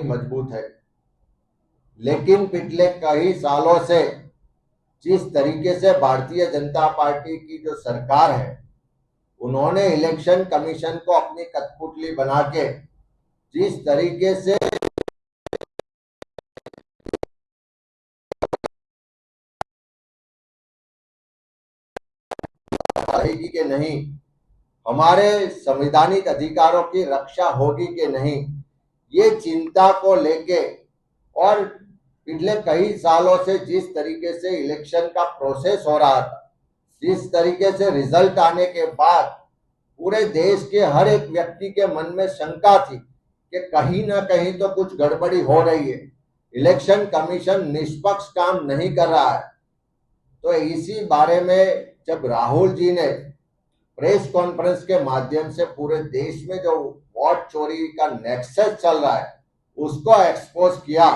मजबूत है। लेकिन पिछले कई सालों से जिस तरीके से भारतीय जनता पार्टी की जो सरकार है, उन्होंने इलेक्शन कमीशन को अपनी कठपुतली बना के जिस तरीके से रहेगी कि नहीं, हमारे संवैधानिक अधिकारों की रक्षा होगी कि नहीं, ये चिंता को लेके और पिछले कई सालों से जिस तरीके से इलेक्शन का प्रोसेस हो रहा था, जिस तरीके से रिजल्ट आने के बाद पूरे देश के हर एक व्यक्ति के मन में शंका थी कि कहीं ना कहीं तो कुछ गड़बड़ी हो रही है, इलेक्शन कमीशन निष्पक्ष काम नहीं कर रहा है। तो इसी बारे में जब राहुल जी ने प्रेस कॉन्फ्रेंस के माध्यम से पूरे देश में जो वोट चोरी का नेक्सस चल रहा है उसको एक्सपोज किया,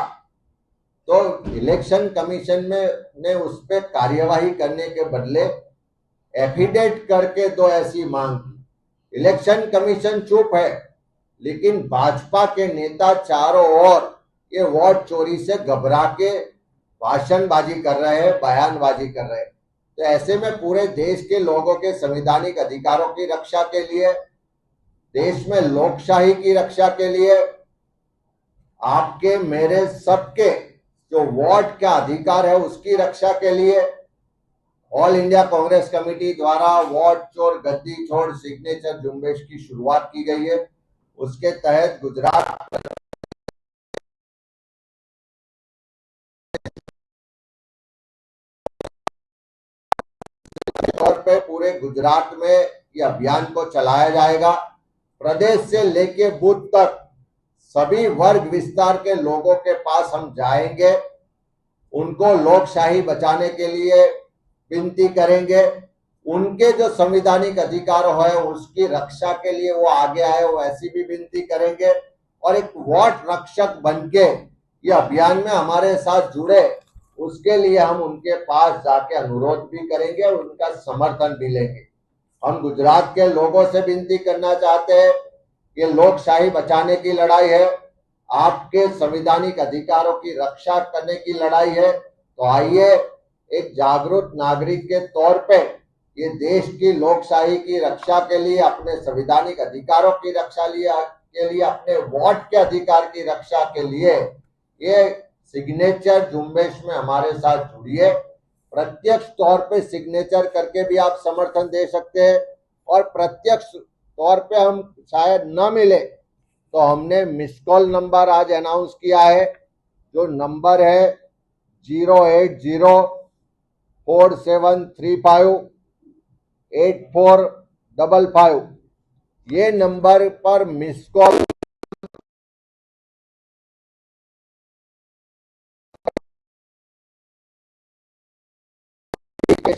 तो इलेक्शन कमीशन में ने उस पर कार्यवाही करने के बदले एफिडेविट करके दो ऐसी मांग की। इलेक्शन कमीशन चुप है, लेकिन भाजपा के नेता चारों ओर ये वोट चोरी से घबरा के भाषणबाजी कर रहे हैं, बयानबाजी कर रहे हैं। तो ऐसे में पूरे देश के लोगों के संवैधानिक अधिकारों की रक्षा के लिए, देश में लोकशाही की रक्षा के लिए, आपके मेरे सबके जो वोट का अधिकार है उसकी रक्षा के लिए ऑल इंडिया कांग्रेस कमेटी द्वारा वोट चोर गद्दी छोड़ सिग्नेचर झुंबेश की शुरुआत की गई है। उसके तहत गुजरात तौर पे पूरे गुजरात में ये अभियान को चलाया जाएगा। प्रदेश से लेके बूथ तक सभी वर्ग विस्तार के लोगों के पास हम जाएंगे, उनको लोकशाही बचाने के लिए विनती करेंगे, उनके जो संवैधानिक अधिकार है उसकी रक्षा के लिए वो आगे आए, वो ऐसी भी विनती करेंगे। और एक वोट रक्षक बनके ये अभियान में हमारे साथ जुड़े, उसके लिए हम उनके पास जाके अनुरोध भी करेंगे और उनका समर्थन भी लेंगे। हम गुजरात के लोगों से विनती करना चाहते हैं, ये लोकशाही बचाने की लड़ाई है, आपके संवैधानिक अधिकारों की रक्षा करने की लड़ाई है। तो आइए एक जागरूक नागरिक के तौर पे ये देश की लोकशाही की रक्षा के लिए, अपने संवैधानिक अधिकारों की रक्षा के लिए, अपने वोट के अधिकार की रक्षा के लिए ये सिग्नेचर झुंबेश में हमारे साथ जुड़िए। प्रत्यक्ष तौर पे सिग्नेचर करके भी आप समर्थन दे सकते हैं, और प्रत्यक्ष तौर पे हम शायद न मिले तो हमने मिस कॉल नंबर आज अनाउंस किया है, जो नंबर है 08047358455। ये नंबर पर मिस कॉल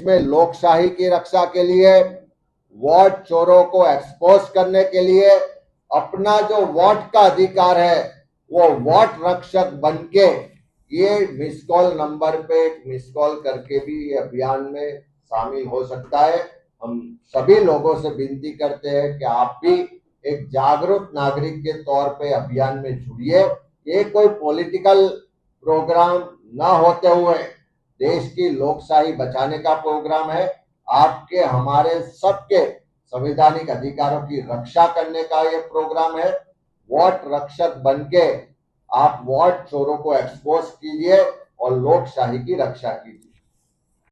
में लोकशाही की रक्षा के लिए, वोट चोरों को एक्सपोज करने के लिए, अपना जो वोट का अधिकार है वो वोट रक्षक बनके ये मिस कॉल नंबर पे मिस कॉल करके भी अभियान में शामिल हो सकता है। हम सभी लोगों से विनती करते हैं कि आप भी एक जागरूक नागरिक के तौर पे अभियान में जुड़िए। ये कोई पॉलिटिकल प्रोग्राम ना होते हुए देश की लोकशाही बचाने का प्रोग्राम है, आपके हमारे सबके संवैधानिक अधिकारों की रक्षा करने का ये प्रोग्राम है। वोट रक्षक बनके आप वोट चोरों को एक्सपोज कीजिए और लोकशाही की रक्षा कीजिए।